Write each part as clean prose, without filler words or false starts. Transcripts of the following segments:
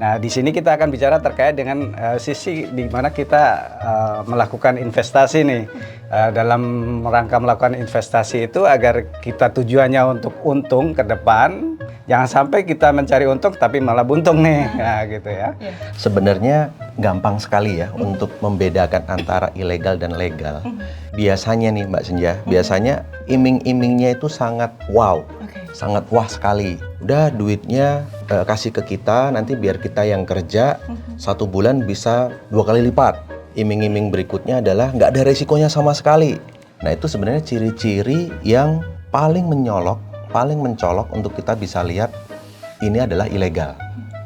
Nah, di sini kita akan bicara terkait dengan sisi di mana kita melakukan investasi nih. Dalam rangka melakukan investasi itu agar kita tujuannya untuk untung ke depan, jangan sampai kita mencari untung tapi malah buntung nih, nah, gitu ya. Sebenarnya gampang sekali ya untuk membedakan antara ilegal dan legal. Biasanya nih Mbak Senja, biasanya iming-imingnya itu sangat wow, sangat wah sekali. Udah duitnya kasih ke kita, nanti biar kita yang kerja 1 bulan bisa 2 kali lipat. Iming-iming berikutnya adalah nggak ada resikonya sama sekali. Nah itu sebenarnya ciri-ciri yang paling mencolok untuk kita bisa lihat ini adalah ilegal.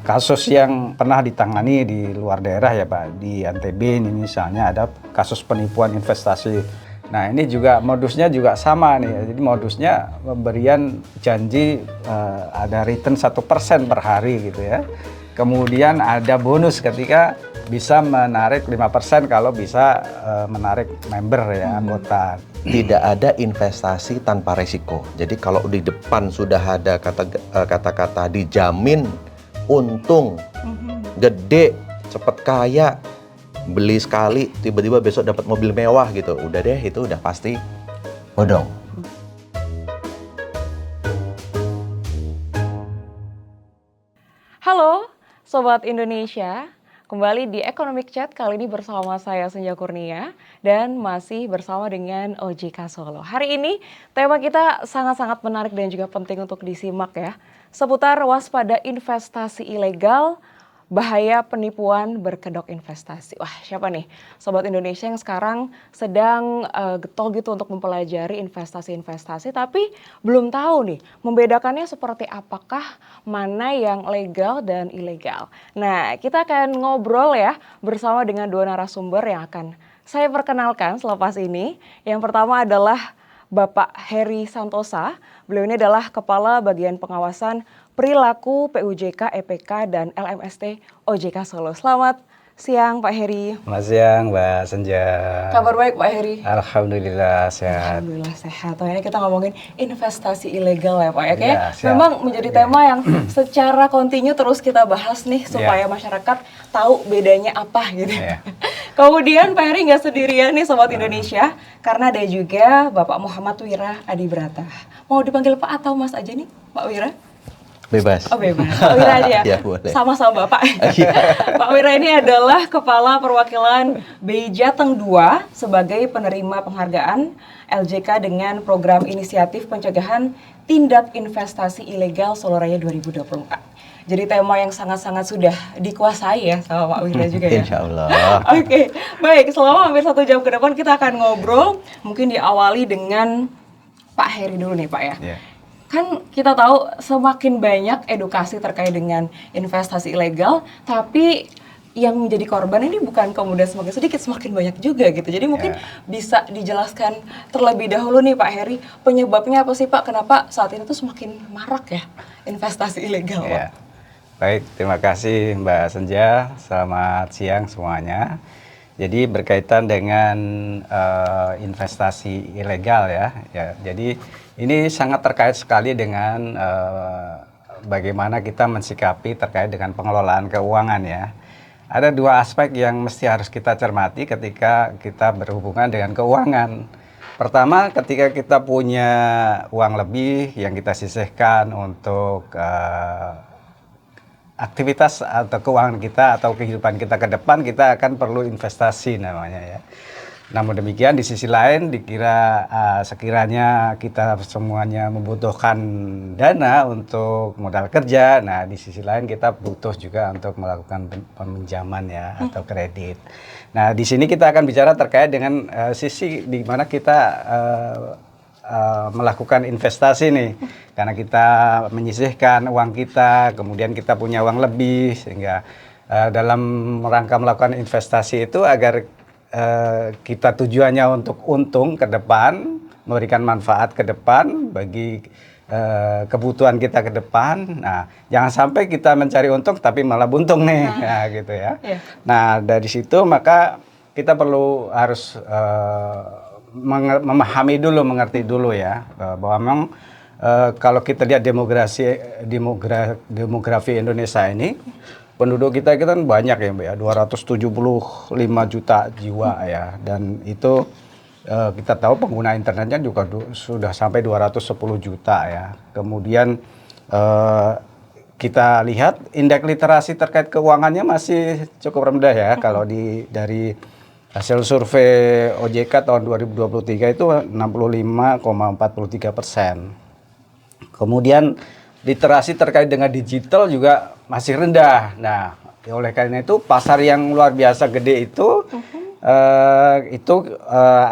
Kasus yang pernah ditangani di luar daerah ya Pak, di NTB ini misalnya ada kasus penipuan investasi. Nah ini juga modusnya juga sama nih, jadi modusnya pemberian janji ada return 1% per hari gitu ya. Kemudian ada bonus ketika bisa menarik 5% kalau bisa menarik member ya, anggota. Tidak ada investasi tanpa resiko. Jadi kalau di depan sudah ada kata-kata dijamin untung, gede, cepet kaya, beli sekali, tiba-tiba besok dapat mobil mewah gitu. Udah deh, itu udah pasti bodong. Halo, Sobat Indonesia. Kembali di Economic Chat, kali ini bersama saya Senja Kurnia dan masih bersama dengan OJK Solo. Hari ini tema kita sangat-sangat menarik dan juga penting untuk disimak ya. Seputar waspada investasi ilegal, bahaya penipuan berkedok investasi. Wah, siapa nih Sobat Indonesia yang sekarang sedang getol gitu untuk mempelajari investasi-investasi tapi belum tahu nih membedakannya seperti apakah, mana yang legal dan ilegal. Nah, kita akan ngobrol ya bersama dengan 2 narasumber yang akan saya perkenalkan selepas ini. Yang pertama adalah Bapak Heri Santosa. Beliau ini adalah Kepala Bagian Pengawasan Perilaku PUJK, EPK, dan LMST OJK Solo. Selamat siang Pak Heri. Selamat siang Mbak Senja. Kabar baik Pak Heri? Alhamdulillah sehat. Alhamdulillah sehat. Ini kita ngomongin investasi ilegal ya Pak ya. Kayaknya Ya, memang menjadi tema yang secara kontinu terus kita bahas nih supaya masyarakat tahu bedanya apa gitu. Kemudian Pak Heri nggak sendirian nih Sobat Indonesia, karena ada juga Bapak Muhammad Wira Adibrata. Mau dipanggil Pak atau Mas aja nih Pak Wira? Bebas. Oh bebas, Pak Wira aja ya? Ya boleh. Sama-sama Bapak. Pak Wira ini adalah Kepala Perwakilan BI Jateng 2 sebagai penerima penghargaan LJK dengan Program Inisiatif Pencegahan Tindak Investasi Ilegal Solo Raya 2024. Jadi tema yang sangat-sangat sudah dikuasai ya sama Pak Wira juga ya. Insya Allah. Oke, baik. Selama hampir 1 jam ke depan kita akan ngobrol. Mungkin diawali dengan Pak Heri dulu nih Pak ya. Kan kita tahu semakin banyak edukasi terkait dengan investasi ilegal, tapi yang menjadi korban ini bukan kemudian semakin sedikit, semakin banyak juga gitu. Jadi mungkin bisa dijelaskan terlebih dahulu nih Pak Heri, penyebabnya apa sih Pak? Kenapa saat ini tuh semakin marak ya investasi ilegal Pak? Baik, terima kasih Mbak Senja. Selamat siang semuanya. Jadi berkaitan dengan investasi ilegal ya. Jadi ini sangat terkait sekali dengan bagaimana kita mensikapi terkait dengan pengelolaan keuangan ya. Ada 2 aspek yang mesti harus kita cermati ketika kita berhubungan dengan keuangan. Pertama, ketika kita punya uang lebih yang kita sisihkan untuk aktivitas atau keuangan kita atau kehidupan kita ke depan, kita akan perlu investasi namanya ya. Namun demikian di sisi lain dikira sekiranya kita semuanya membutuhkan dana untuk modal kerja, nah di sisi lain kita butuh juga untuk melakukan peminjaman ya atau kredit. Nah di sini kita akan bicara terkait dengan sisi di mana kita melakukan investasi nih, karena kita menyisihkan uang kita, kemudian kita punya uang lebih, sehingga dalam rangka melakukan investasi itu agar kita tujuannya untuk untung ke depan, memberikan manfaat ke depan bagi kebutuhan kita ke depan. Nah, jangan sampai kita mencari untung tapi malah buntung nih, nah, gitu ya. Nah, dari situ maka kita perlu harus memahami dulu, mengerti dulu ya, bahwa memang kalau kita lihat demografi Indonesia ini penduduk kita kan banyak ya Mbak ya, 275 juta jiwa ya, dan itu kita tahu pengguna internetnya juga sudah sampai 210 juta ya. Kemudian kita lihat indeks literasi terkait keuangannya masih cukup rendah ya. Kalau dari hasil survei OJK tahun 2023 itu 65,43%. Kemudian literasi terkait dengan digital juga masih rendah. Nah, oleh karena itu pasar yang luar biasa gede itu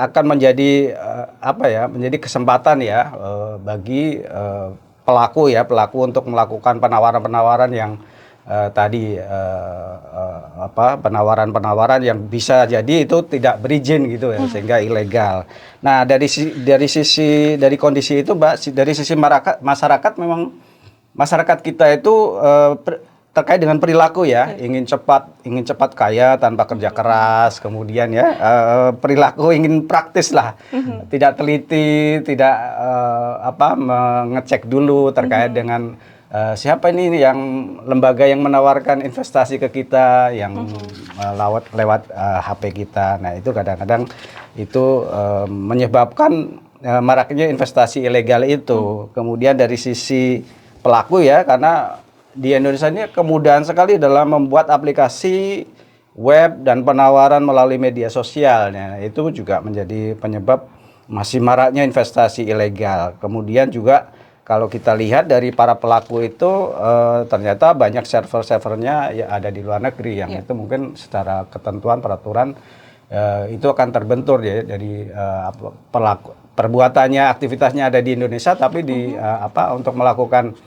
akan menjadi menjadi kesempatan ya bagi pelaku untuk melakukan penawaran-penawaran yang penawaran-penawaran yang bisa jadi itu tidak berizin gitu ya, sehingga ilegal. Nah, dari kondisi itu Mbak, dari sisi masyarakat memang masyarakat kita itu terkait dengan perilaku ya, ingin cepat kaya tanpa kerja keras, kemudian ya perilaku ingin praktis lah, tidak teliti, tidak mengecek dulu terkait dengan siapa ini yang lembaga yang menawarkan investasi ke kita yang lewat HP kita. Nah, itu kadang-kadang itu menyebabkan maraknya investasi ilegal itu. Kemudian dari sisi pelaku ya, karena di Indonesia ini kemudahan sekali dalam membuat aplikasi web dan penawaran melalui media sosialnya. Itu juga menjadi penyebab masih maraknya investasi ilegal. Kemudian juga kalau kita lihat dari para pelaku itu ternyata banyak server-servernya ya ada di luar negeri yang itu mungkin secara ketentuan peraturan itu akan terbentur ya dari perbuatannya, aktivitasnya ada di Indonesia, tapi untuk melakukan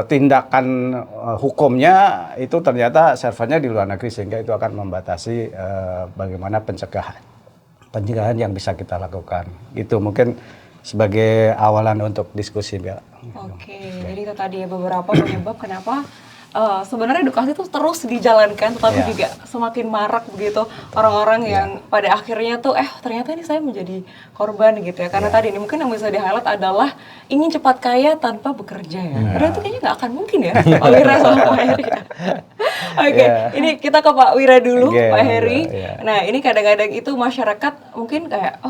tindakan hukumnya itu ternyata servernya di luar negeri, sehingga itu akan membatasi bagaimana pencegahan yang bisa kita lakukan. Itu mungkin sebagai awalan untuk diskusi, Mbak. Oke, jadi itu tadi ya beberapa penyebab kenapa sebenarnya edukasi itu terus dijalankan, tetapi juga semakin marak begitu orang-orang yang pada akhirnya tuh ternyata ini saya menjadi korban gitu ya. Karena tadi ini mungkin yang bisa di-highlight adalah ingin cepat kaya tanpa bekerja ya. Padahal itu kayaknya nggak akan mungkin ya, Pak Wira sama Pak Heri. Oke, ini kita ke Pak Wira dulu, Pak Heri. Nah, ini kadang-kadang itu masyarakat mungkin kayak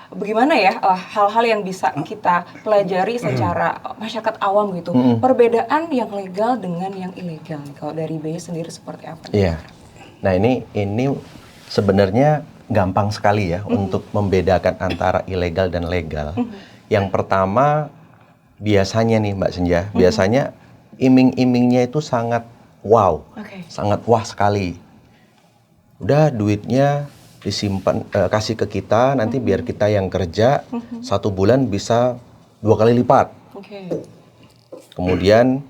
bagaimana ya hal-hal yang bisa kita pelajari secara masyarakat awam gitu. Perbedaan yang legal dengan yang ilegal. Kalau dari BI sendiri seperti apa? Iya. Nah, ini sebenarnya gampang sekali ya untuk membedakan antara ilegal dan legal. Yang pertama biasanya nih Mbak Senja, biasanya iming-imingnya itu sangat wow. Sangat wah sekali. Udah duitnya disimpan, kasih ke kita, nanti biar kita yang kerja 1 bulan bisa 2 kali lipat. Kemudian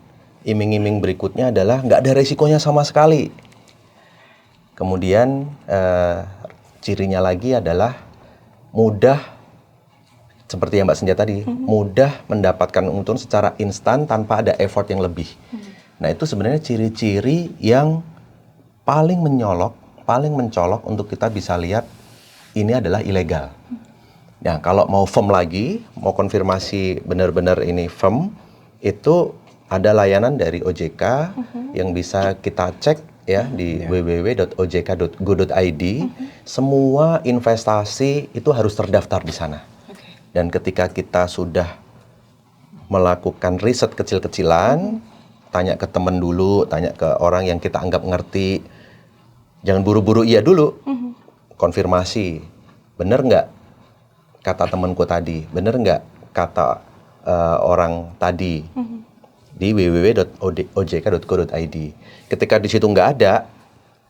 iming-iming berikutnya adalah nggak ada resikonya sama sekali. Kemudian cirinya lagi adalah mudah, seperti yang Mbak Senja tadi, mudah mendapatkan untung secara instan tanpa ada effort yang lebih. Nah, itu sebenarnya ciri-ciri yang paling mencolok untuk kita bisa lihat ini adalah ilegal. Nah, kalau mau firm lagi, mau konfirmasi benar-benar ini firm, itu ada layanan dari OJK yang bisa kita cek ya di www.ojk.go.id. Semua investasi itu harus terdaftar di sana. Dan ketika kita sudah melakukan riset kecil-kecilan, tanya ke teman dulu, tanya ke orang yang kita anggap ngerti. Jangan buru-buru iya dulu, konfirmasi, bener nggak kata temanku tadi, bener nggak kata orang tadi di www.ojk.go.id. Ketika di situ nggak ada,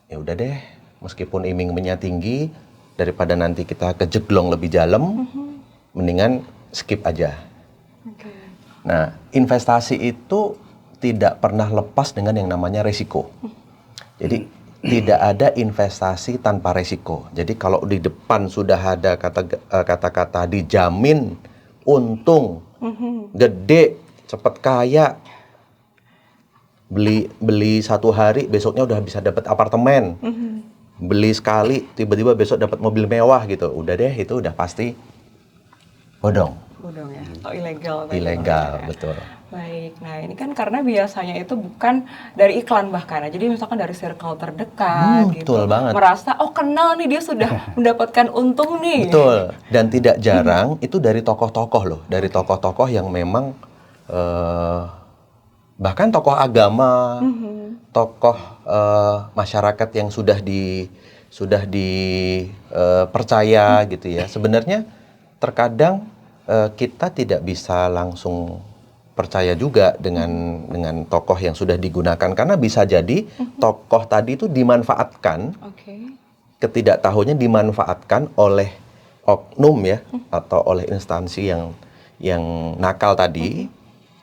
ya udah deh, meskipun iming-imingnya tinggi, daripada nanti kita kejeglong lebih dalam, mendingan skip aja. Nah, investasi itu tidak pernah lepas dengan yang namanya resiko. Jadi tidak ada investasi tanpa resiko. Jadi kalau di depan sudah ada kata-kata dijamin untung gede, cepat kaya, beli 1 hari besoknya udah bisa dapat apartemen, beli sekali tiba-tiba besok dapat mobil mewah gitu, udah deh, itu udah pasti bodong ya, atau ilegal. Ilegal, betul. Baik, nah ini kan karena biasanya itu bukan dari iklan bahkan, jadi misalkan dari circle terdekat gitu, Betul banget. merasa oh kenal nih dia sudah mendapatkan untung nih. Betul. Dan tidak jarang itu dari tokoh-tokoh loh, dari tokoh-tokoh yang memang bahkan tokoh agama, tokoh masyarakat yang sudah dipercaya gitu ya. Sebenarnya terkadang kita tidak bisa langsung percaya juga dengan tokoh yang sudah digunakan, karena bisa jadi tokoh tadi itu dimanfaatkan, Oke. ketidaktahuannya dimanfaatkan oleh oknum ya, atau oleh instansi yang nakal tadi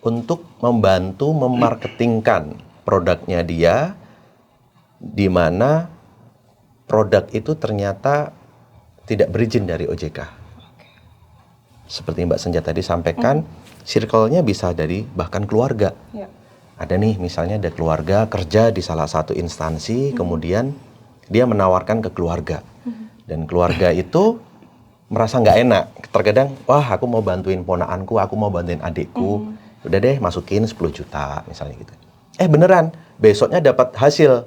untuk membantu memarketingkan produknya dia, di mana produk itu ternyata tidak berizin dari OJK. Seperti Mbak Senja tadi sampaikan, circle-nya bisa dari bahkan keluarga. Ya. Ada nih, misalnya ada keluarga kerja di salah satu instansi, kemudian dia menawarkan ke keluarga. Dan keluarga itu merasa nggak enak. Terkadang, wah aku mau bantuin ponaanku, aku mau bantuin adikku. Udah deh, masukin 10 juta misalnya gitu. Beneran, besoknya dapat hasil.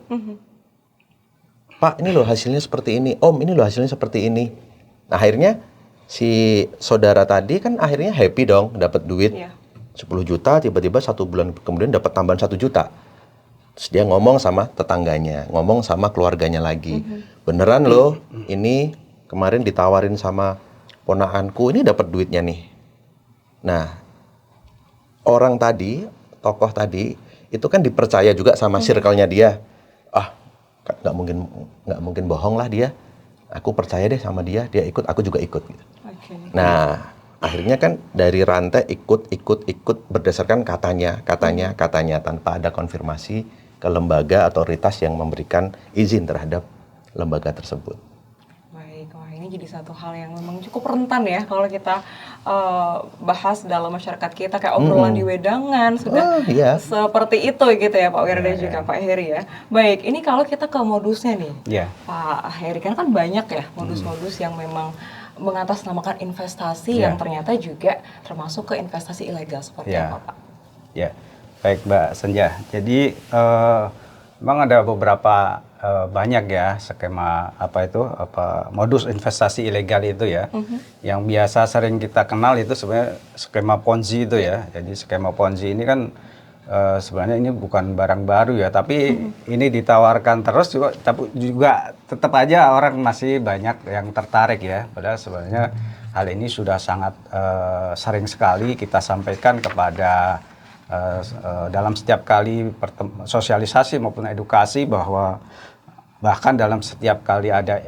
Pak, ini loh hasilnya seperti ini. Om, ini loh hasilnya seperti ini. Nah, akhirnya si saudara tadi kan akhirnya happy dong, dapat duit. Iya. 10 juta, tiba-tiba 1 bulan kemudian dapat tambahan 1 juta. Terus dia ngomong sama tetangganya, ngomong sama keluarganya lagi. Beneran loh, ini kemarin ditawarin sama ponakanku, ini dapat duitnya nih. Nah, orang tadi, tokoh tadi, itu kan dipercaya juga sama circle-nya dia. Nggak mungkin bohong lah dia. Aku percaya deh sama dia ikut, aku juga ikut. Gitu. Oke. Nah, akhirnya kan dari rantai ikut berdasarkan katanya tanpa ada konfirmasi ke lembaga otoritas yang memberikan izin terhadap lembaga tersebut. Baik, wah ini jadi satu hal yang memang cukup rentan ya kalau kita bahas dalam masyarakat kita, kayak obrolan di wedangan sudah seperti itu gitu ya Pak Wira dan juga Pak Heri ya. Baik, ini kalau kita ke modusnya nih, Pak Heri, kan banyak ya modus-modus yang memang mengatasnamakan investasi yang ternyata juga termasuk ke investasi ilegal, seperti apa Pak? Ya, baik Mbak Senja. Jadi memang ada beberapa banyak ya skema modus investasi ilegal itu ya. Yang biasa sering kita kenal itu sebenarnya skema Ponzi itu ya. Jadi skema Ponzi ini kan sebenarnya ini bukan barang baru ya, tapi ini ditawarkan terus juga, tapi juga tetap aja orang masih banyak yang tertarik ya. Padahal sebenarnya hal ini sudah sangat sering sekali kita sampaikan kepada dalam setiap kali sosialisasi maupun edukasi, bahwa bahkan dalam setiap kali ada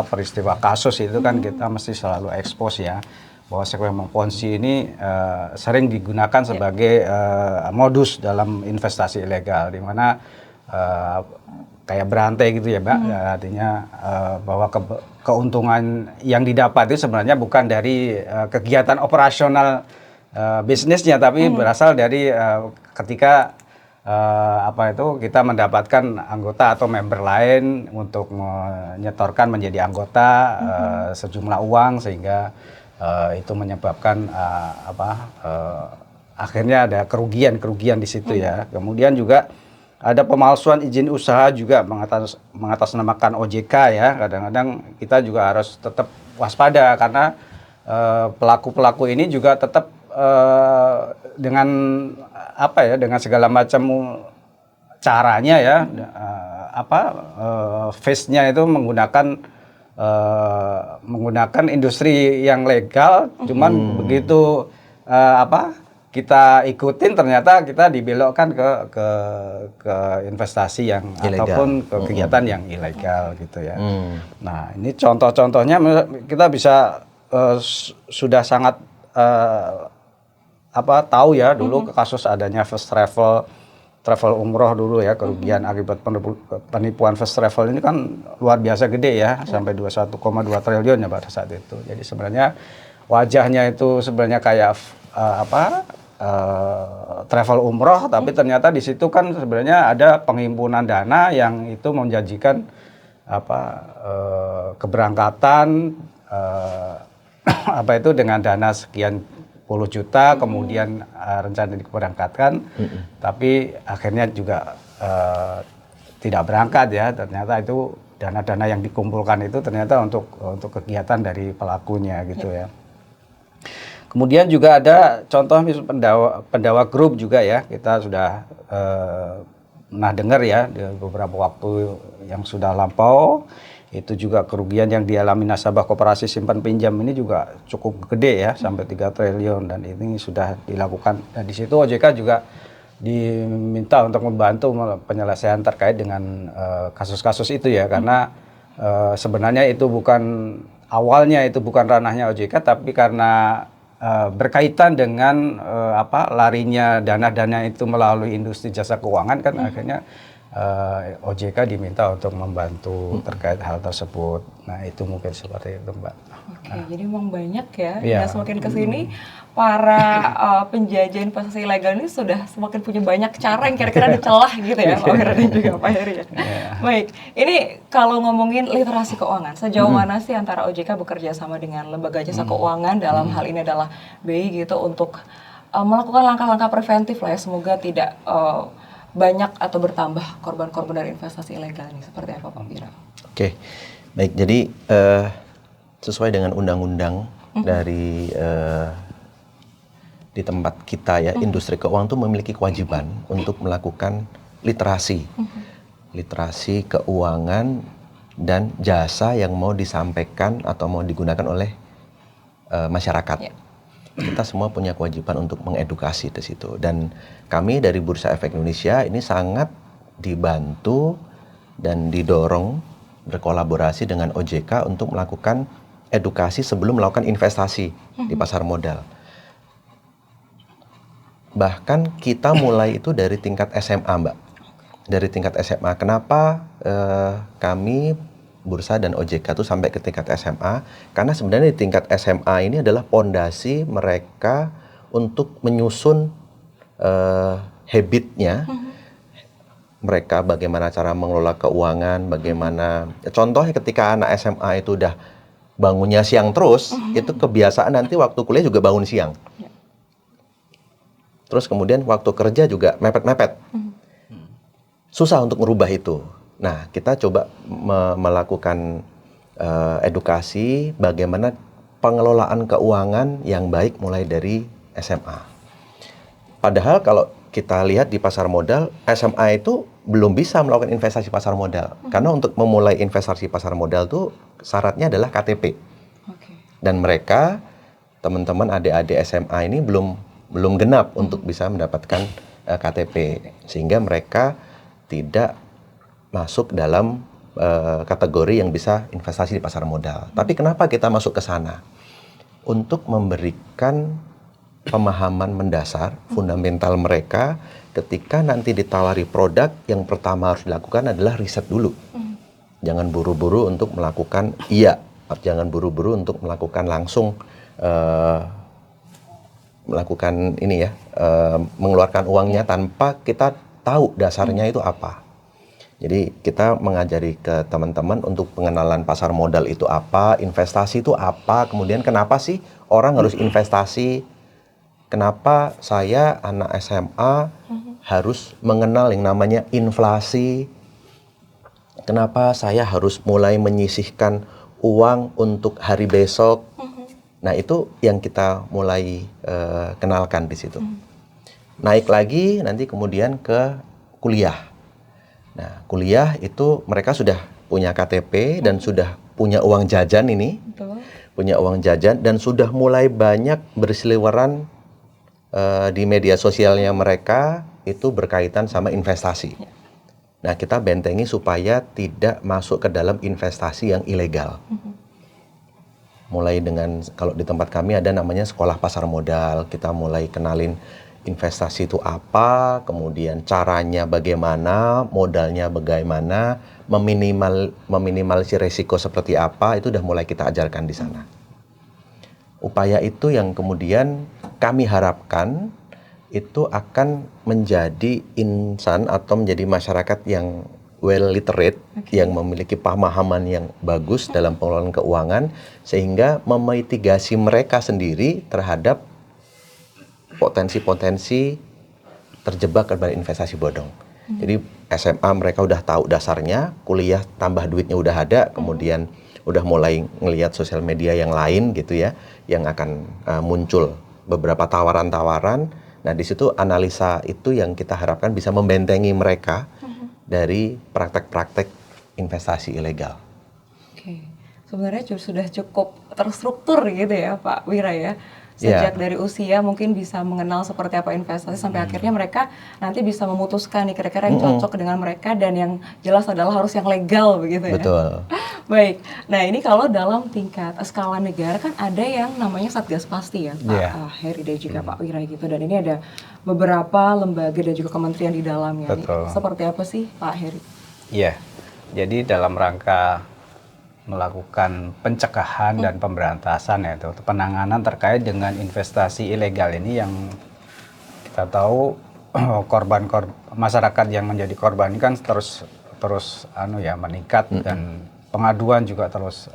peristiwa kasus itu kan kita mesti selalu expose ya, bahwa skema Ponzi ini sering digunakan sebagai modus dalam investasi ilegal, di mana kayak berantai gitu ya Mbak, artinya bahwa keuntungan yang didapat itu sebenarnya bukan dari kegiatan operasional bisnisnya, tapi berasal dari ketika kita mendapatkan anggota atau member lain untuk menyetorkan menjadi anggota sejumlah uang, sehingga itu menyebabkan akhirnya ada kerugian di situ ya. Kemudian juga ada pemalsuan izin usaha juga mengatasnamakan OJK ya. Kadang-kadang kita juga harus tetap waspada, karena pelaku-pelaku ini juga tetap dengan dengan segala macam caranya ya, face-nya itu menggunakan industri yang legal, cuman begitu kita ikutin ternyata kita dibelokkan ke investasi yang ilegal, ataupun ke kegiatan yang ilegal gitu ya. Nah, ini contoh-contohnya kita bisa sudah sangat tahu ya dulu kasus adanya first travel umroh dulu ya, kerugian akibat penipuan first travel ini kan luar biasa gede ya, sampai 21,2 triliun ya pada saat itu. Jadi sebenarnya wajahnya itu sebenarnya kayak travel umroh, tapi ternyata di situ kan sebenarnya ada penghimpunan dana yang itu menjanjikan keberangkatan dengan dana sekian juta, kemudian rencana diberangkatkan, tapi akhirnya juga tidak berangkat ya. Ternyata itu dana-dana yang dikumpulkan itu ternyata untuk kegiatan dari pelakunya gitu ya. Kemudian juga ada contoh Pendawa Group juga ya, kita sudah pernah dengar ya di beberapa waktu yang sudah lampau, itu juga kerugian yang dialami nasabah koperasi simpan pinjam ini juga cukup gede ya, sampai 3 triliun, dan ini sudah dilakukan. Dan di situ OJK juga diminta untuk membantu penyelesaian terkait dengan kasus-kasus itu ya, karena sebenarnya itu awalnya itu bukan ranahnya OJK, tapi karena berkaitan dengan larinya dana-dana itu melalui industri jasa keuangan kan, akhirnya OJK diminta untuk membantu terkait hal tersebut. Nah itu mungkin seperti itu Mbak. Oke, jadi memang banyak ya, semakin kesini para penjajah investasi ilegal ini sudah semakin punya banyak cara yang kira-kira dicelah gitu ya Pak Wira dan juga Pak Heri ya. Baik, ini kalau ngomongin literasi keuangan, sejauh mana sih antara OJK bekerja sama dengan lembaga jasa keuangan dalam hal ini adalah BI gitu untuk melakukan langkah-langkah preventif lah ya, semoga tidak banyak atau bertambah korban-korban dari investasi ilegal ini, seperti apa Pak Wira? Oke, baik, jadi sesuai dengan undang-undang dari di tempat kita ya, industri keuangan itu memiliki kewajiban untuk melakukan literasi keuangan dan jasa yang mau disampaikan atau mau digunakan oleh masyarakat. Kita semua punya kewajiban untuk mengedukasi di situ, dan kami dari Bursa Efek Indonesia ini sangat dibantu dan didorong berkolaborasi dengan OJK untuk melakukan edukasi sebelum melakukan investasi di pasar modal. Bahkan kita mulai itu dari tingkat SMA, Mbak. Dari tingkat SMA. Kenapa kami Bursa dan OJK itu sampai ke tingkat SMA? Karena sebenarnya di tingkat SMA ini adalah pondasi mereka untuk menyusun habitnya. Mereka bagaimana cara mengelola keuangan, bagaimana... Contohnya ketika anak SMA itu udah bangunnya siang terus, itu kebiasaan nanti waktu kuliah juga bangun siang. Terus kemudian waktu kerja juga mepet-mepet. Susah untuk merubah itu. Nah, kita coba melakukan edukasi bagaimana pengelolaan keuangan yang baik mulai dari SMA. Padahal kalau kita lihat di pasar modal, SMA itu belum bisa melakukan investasi pasar modal. Karena untuk memulai investasi pasar modal itu syaratnya adalah KTP. Dan mereka, teman-teman adik-adik SMA ini belum genap untuk bisa mendapatkan KTP, sehingga mereka tidak masuk dalam kategori yang bisa investasi di pasar modal. Tapi kenapa kita masuk ke sana? Untuk memberikan pemahaman mendasar, fundamental mereka ketika nanti ditawari produk, yang pertama harus dilakukan adalah riset dulu. Jangan buru-buru untuk melakukan jangan buru-buru untuk melakukan langsung melakukan ini ya, mengeluarkan uangnya tanpa kita tahu dasarnya itu apa. Jadi kita mengajari ke teman-teman untuk pengenalan pasar modal itu apa, investasi itu apa, kemudian kenapa sih orang harus investasi, kenapa saya anak SMA harus mengenal yang namanya inflasi, kenapa saya harus mulai menyisihkan uang untuk hari besok. Nah itu yang kita mulai kenalkan di situ. Naik lagi nanti kemudian ke kuliah. Nah kuliah itu mereka sudah punya KTP dan sudah punya uang jajan ini. Betul. Punya uang jajan dan sudah mulai banyak berseliweran di media sosialnya mereka itu berkaitan sama investasi. Nah kita bentengi supaya tidak masuk ke dalam investasi yang ilegal. Mulai dengan, kalau di tempat kami ada namanya sekolah pasar modal, kita mulai kenalin investasi itu apa, kemudian caranya bagaimana, modalnya bagaimana, meminimalisir resiko seperti apa, itu udah mulai kita ajarkan di sana. Upaya itu yang kemudian kami harapkan itu akan menjadi insan atau menjadi masyarakat yang well literate, yang memiliki pemahaman yang bagus dalam pengelolaan keuangan, sehingga memitigasi mereka sendiri terhadap potensi-potensi terjebak pada investasi bodong. Jadi SMA mereka udah tahu dasarnya, kuliah tambah duitnya udah ada, kemudian udah mulai ngelihat sosial media yang lain gitu ya, yang akan muncul beberapa tawaran-tawaran. Nah di situ analisa itu yang kita harapkan bisa membentengi mereka dari praktek-praktek investasi ilegal. Oke, sebenarnya sudah cukup terstruktur gitu ya Pak Wira ya. Sejak dari usia mungkin bisa mengenal seperti apa investasi sampai akhirnya mereka nanti bisa memutuskan nih kira-kira yang cocok dengan mereka dan yang jelas adalah harus yang legal begitu ya. Betul. Baik, nah ini kalau dalam tingkat skala negara kan ada yang namanya Satgas Pasti ya Pak Heri dan juga Pak Wira gitu, dan ini ada beberapa lembaga dan juga kementerian di dalamnya. Ini seperti apa sih Pak Heri? Iya, jadi dalam rangka melakukan pencegahan dan pemberantasan ya, itu penanganan terkait dengan investasi ilegal ini yang kita tahu masyarakat yang menjadi korban ini kan terus meningkat dan pengaduan juga terus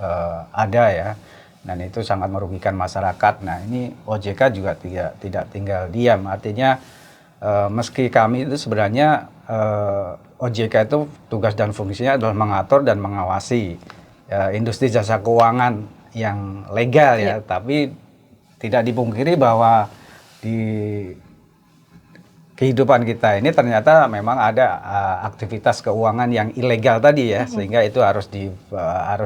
ada ya, dan itu sangat merugikan masyarakat. Nah ini OJK juga tidak tinggal diam, artinya meski kami itu sebenarnya OJK itu tugas dan fungsinya adalah mengatur dan mengawasi industri jasa keuangan yang legal ya, tapi tidak dipungkiri bahwa di kehidupan kita ini ternyata memang ada aktivitas keuangan yang ilegal tadi ya, sehingga itu harus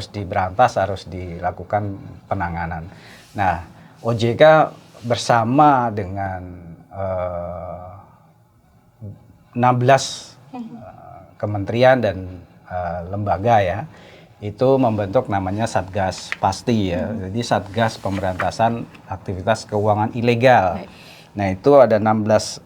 diberantas, harus dilakukan penanganan. Nah, OJK bersama dengan 16 kementerian dan lembaga ya, itu membentuk namanya Satgas Pasti ya. Jadi Satgas Pemberantasan Aktivitas Keuangan Ilegal. Nah itu ada 16,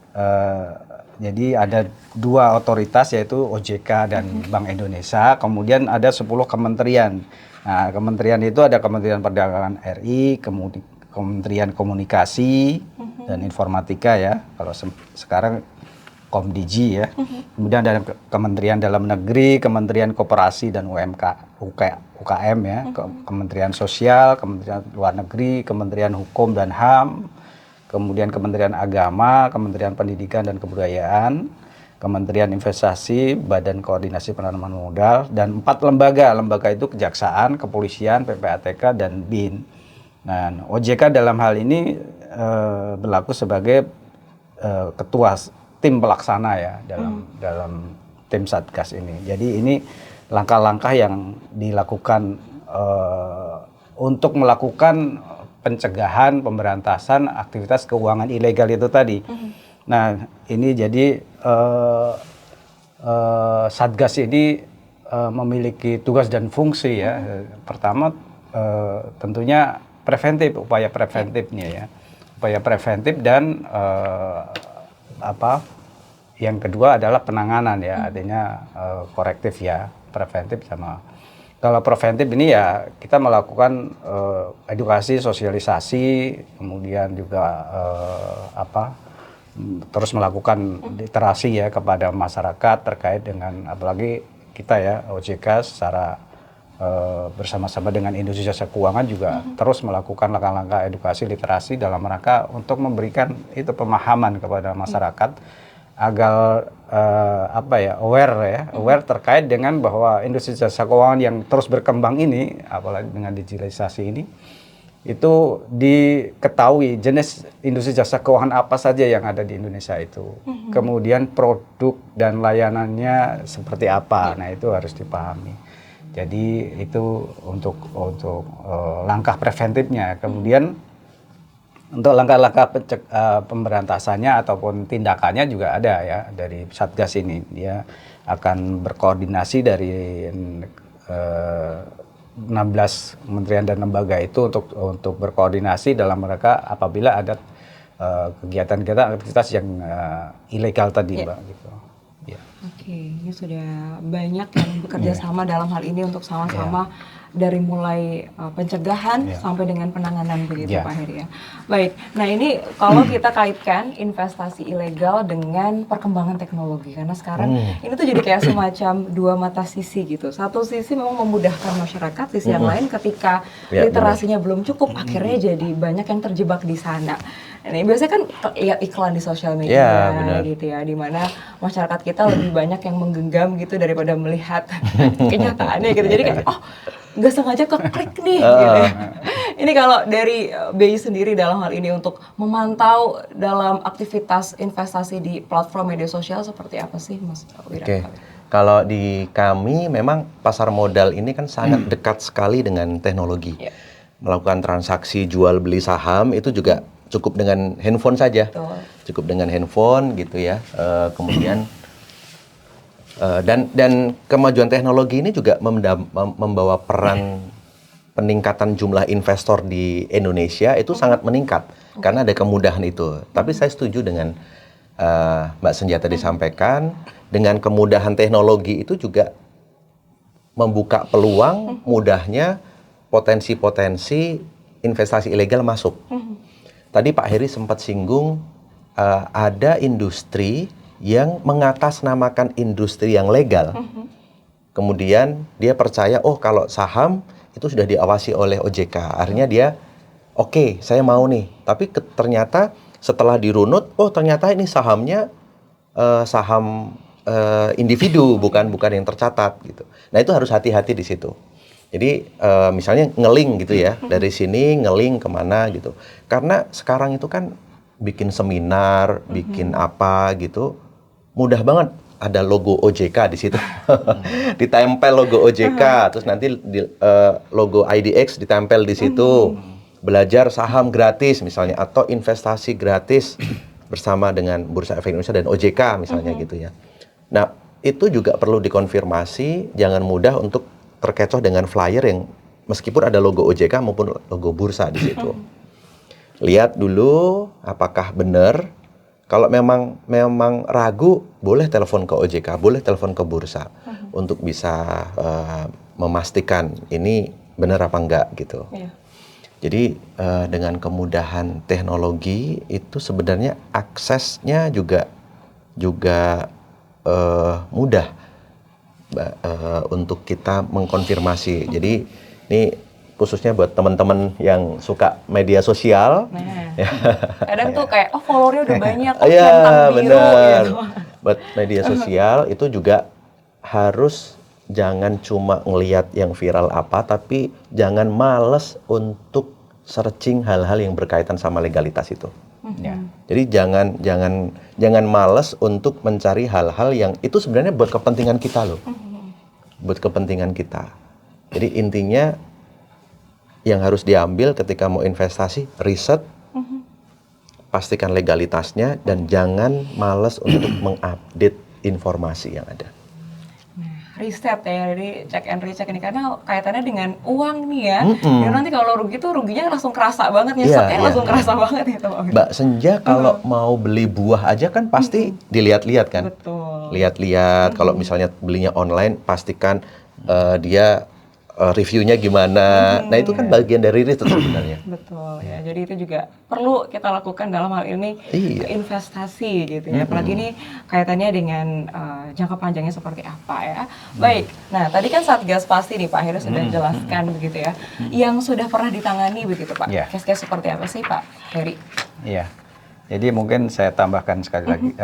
jadi ada 2 otoritas yaitu OJK dan Bank Indonesia, kemudian ada 10 kementerian. Nah kementerian itu ada Kementerian Perdagangan RI, Kementerian Komunikasi dan Informatika ya, kalau sekarang Komdigi ya, kemudian ada Kementerian Dalam Negeri, Kementerian Koperasi dan UKM ya, Kementerian Sosial, Kementerian Luar Negeri, Kementerian Hukum dan HAM, kemudian Kementerian Agama, Kementerian Pendidikan dan Kebudayaan, Kementerian Investasi, Badan Koordinasi Penanaman Modal, dan 4 lembaga itu Kejaksaan, Kepolisian, PPATK, dan BIN. Nah, OJK dalam hal ini berlaku sebagai ketua tim pelaksana ya dalam tim Satgas ini. Jadi ini langkah-langkah yang dilakukan untuk melakukan pencegahan, pemberantasan aktivitas keuangan ilegal itu tadi. Nah ini jadi Satgas ini memiliki tugas dan fungsi ya. Pertama tentunya preventif, upaya preventifnya ya, upaya preventif, dan yang kedua adalah penanganan ya, artinya korektif ya, preventif sama. Kalau preventif ini ya kita melakukan edukasi, sosialisasi, kemudian juga terus melakukan literasi ya kepada masyarakat terkait dengan, apalagi kita ya OJK secara bersama-sama dengan industri jasa keuangan juga terus melakukan langkah-langkah edukasi literasi dalam rangka untuk memberikan itu pemahaman kepada masyarakat agar aware terkait dengan bahwa industri jasa keuangan yang terus berkembang ini, apalagi dengan digitalisasi ini, itu diketahui jenis industri jasa keuangan apa saja yang ada di Indonesia itu, kemudian produk dan layanannya seperti apa. Nah itu harus dipahami. Jadi itu untuk langkah preventifnya. Kemudian untuk langkah-langkah pemberantasannya ataupun tindakannya juga ada ya dari Satgas ini. Dia akan berkoordinasi dari 16 kementerian dan lembaga itu untuk berkoordinasi dalam mereka apabila ada kegiatan-kegiatan aktivitas yang ilegal tadi, Mbak. Gitu. Oke, ini sudah banyak yang bekerja sama dalam hal ini untuk sama-sama dari mulai pencegahan sampai dengan penanganan begitu Pak Heri ya. Baik, nah ini kalau kita kaitkan investasi ilegal dengan perkembangan teknologi, karena sekarang ini tuh jadi kayak semacam dua mata sisi gitu. Satu sisi memang memudahkan masyarakat, sisi yang lain ketika literasinya belum cukup, akhirnya jadi banyak yang terjebak di sana. Ini biasanya kan lihat iklan di sosial media gitu ya, di mana masyarakat kita lebih banyak yang menggenggam gitu daripada melihat kenyataannya gitu. Jadi kayak nggak sengaja keklik nih gitu ya. Ini kalau dari BI sendiri dalam hal ini untuk memantau dalam aktivitas investasi di platform media sosial seperti apa sih Mas Wira? Oke. Kalau di kami memang pasar modal ini kan sangat dekat sekali dengan teknologi. Melakukan transaksi jual beli saham itu juga cukup dengan handphone saja. Cukup dengan handphone gitu ya. Kemudian dan kemajuan teknologi ini juga membawa peran peningkatan jumlah investor di Indonesia itu sangat meningkat karena ada kemudahan itu. Tapi saya setuju dengan Mbak Senja tadi sampaikan, dengan kemudahan teknologi itu juga membuka peluang mudahnya potensi-potensi investasi ilegal masuk. Tadi Pak Heri sempat singgung ada industri yang mengatasnamakan industri yang legal. Kemudian dia percaya, kalau saham itu sudah diawasi oleh OJK. Artinya dia, oke, saya mau nih. Tapi ternyata setelah dirunut, ternyata ini sahamnya saham individu, bukan yang tercatat gitu. Nah itu harus hati-hati di situ. Jadi misalnya nge-link gitu ya, dari sini nge-link kemana gitu. Karena sekarang itu kan bikin seminar, bikin apa gitu, mudah banget ada logo OJK di situ. Ditempel logo OJK, terus nanti logo IDX ditempel di situ. Belajar saham gratis misalnya, atau investasi gratis bersama dengan Bursa Efek Indonesia dan OJK misalnya gitu ya. Nah, itu juga perlu dikonfirmasi, jangan mudah untuk terkecoh dengan flyer yang meskipun ada logo OJK maupun logo bursa di situ. Lihat dulu apakah benar. Kalau memang ragu, boleh telepon ke OJK, boleh telepon ke bursa untuk bisa memastikan ini benar apa enggak gitu. Jadi dengan kemudahan teknologi itu sebenarnya aksesnya juga mudah untuk kita mengkonfirmasi. Jadi ini khususnya buat teman-teman yang suka media sosial. Kadang tuh kayak followernya udah banyak, iya biru, benar. gitu. Buat media sosial itu juga harus jangan cuma ngelihat yang viral apa, tapi jangan males untuk searching hal-hal yang berkaitan sama legalitas itu. Jadi jangan malas untuk mencari hal-hal yang itu sebenarnya buat kepentingan kita loh. Buat kepentingan kita. Jadi intinya yang harus diambil ketika mau investasi, riset, pastikan legalitasnya, dan jangan malas untuk mengupdate informasi yang ada. Riset ya, jadi check and recheck ini karena kaitannya dengan uang nih ya. Dan nanti kalau rugi tuh ruginya langsung kerasa banget, nyeseknya langsung kerasa banget gitu Mbak Senja kalau mau beli buah aja kan pasti dilihat-lihat kan. Betul. Lihat-lihat, kalau misalnya belinya online pastikan dia reviewnya gimana. Nah itu kan bagian dari riset sebenarnya. Betul ya, jadi itu juga perlu kita lakukan dalam hal ini investasi gitu ya. Apalagi ini kaitannya dengan jangka panjangnya seperti apa ya. Baik, nah tadi kan Satgas Pasti nih Pak Heri sudah jelaskan begitu ya. Yang sudah pernah ditangani begitu Pak, case-case seperti apa sih Pak Heri? Iya, jadi mungkin saya tambahkan sekali lagi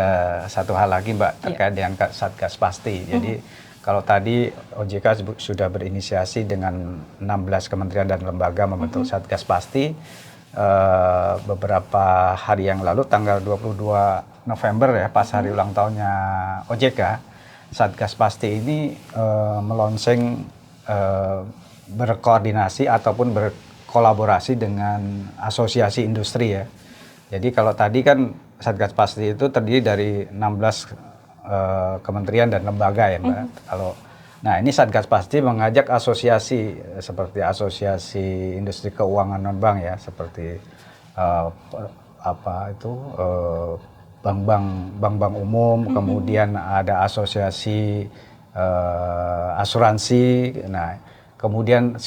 satu hal lagi Mbak terkait dengan Satgas Pasti. Jadi kalau tadi OJK sudah berinisiasi dengan 16 kementerian dan lembaga membentuk Satgas Pasti, beberapa hari yang lalu tanggal 22 November ya, pas hari ulang tahunnya OJK, Satgas Pasti ini melonseng berkoordinasi ataupun berkolaborasi dengan asosiasi industri ya. Jadi kalau tadi kan Satgas Pasti itu terdiri dari 16 kementerian dan lembaga ya Mbak. Nah ini Satgas Pasti mengajak asosiasi seperti asosiasi industri keuangan non bank ya, seperti bank-bank umum, kemudian ada asosiasi asuransi. Nah kemudian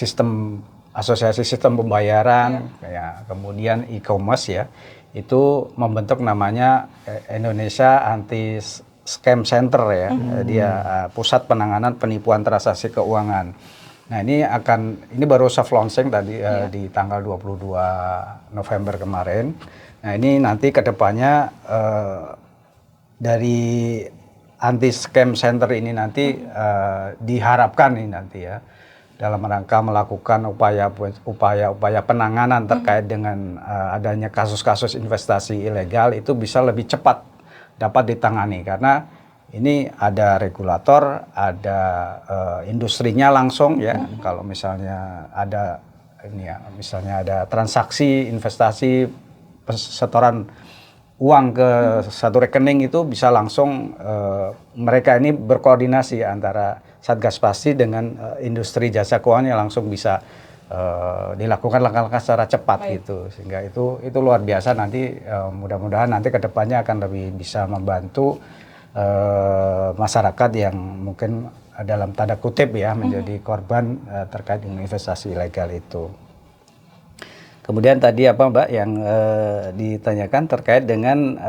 asosiasi sistem pembayaran, kayak kemudian e-commerce ya, itu membentuk namanya Indonesia Anti Scam Center ya, dia pusat penanganan penipuan transaksi keuangan. Nah ini baru soft launching tadi di tanggal 22 November kemarin. Nah ini nanti kedepannya dari Anti Scam Center ini nanti diharapkan ini nanti ya, dalam rangka melakukan upaya penanganan terkait dengan adanya kasus-kasus investasi ilegal itu bisa lebih cepat dapat ditangani, karena ini ada regulator, ada industrinya langsung ya. Kalau misalnya ada misalnya ada transaksi investasi setoran uang ke satu rekening, itu bisa langsung mereka ini berkoordinasi antara Satgas Pasti dengan industri jasa keuangan yang langsung bisa dilakukan langkah-langkah secara cepat gitu, sehingga itu luar biasa. Nanti mudah-mudahan nanti kedepannya akan lebih bisa membantu masyarakat yang mungkin dalam tanda kutip ya menjadi korban terkait dengan investasi ilegal itu. Kemudian tadi apa Mbak yang ditanyakan terkait dengan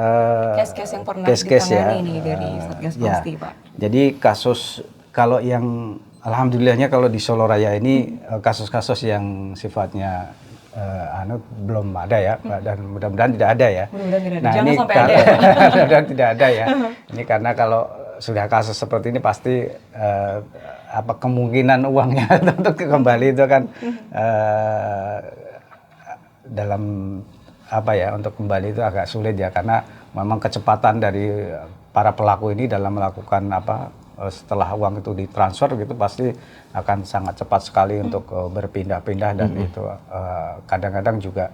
case-case yang pernah ditangani nih dari Satgas Pasti Pak. Jadi kasus kalau yang alhamdulillahnya kalau di Solo Raya ini kasus-kasus yang sifatnya belum ada ya, dan mudah-mudahan tidak ada ya. Mudah-mudahan tidak ada. Nah, Jangan ini sampai ada ya. Mudah-mudahan tidak ada ya. Ini karena kalau sudah kasus seperti ini pasti kemungkinan uangnya untuk kembali itu kan dalam untuk kembali itu agak sulit ya, karena memang kecepatan dari para pelaku ini dalam melakukan setelah uang itu ditransfer gitu pasti akan sangat cepat sekali untuk berpindah-pindah, dan itu kadang-kadang juga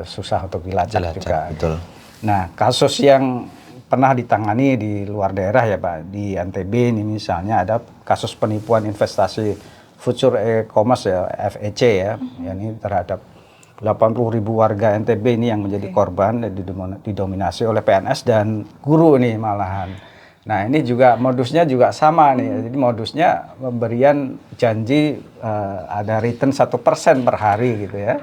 susah untuk dilacak juga. Betul. Nah, kasus yang pernah ditangani di luar daerah ya Pak, di NTB ini misalnya ada kasus penipuan investasi future e-commerce ya, FEC ya, ini terhadap 80.000 warga NTB ini yang menjadi korban, didominasi oleh PNS dan guru nih malahan. Nah ini juga modusnya juga sama nih, jadi modusnya pemberian janji ada return 1% per hari gitu ya.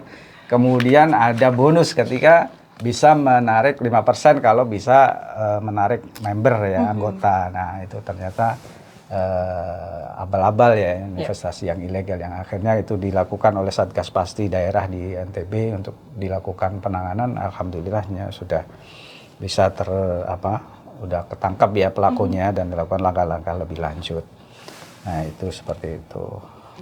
Kemudian ada bonus ketika bisa menarik 5% kalau bisa menarik member ya, anggota. Nah itu ternyata abal-abal ya investasi yang ilegal, yang akhirnya itu dilakukan oleh Satgas Pasti daerah di NTB untuk dilakukan penanganan. Alhamdulillahnya sudah bisa udah ketangkap ya pelakunya dan dilakukan langkah-langkah lebih lanjut. Nah itu seperti itu.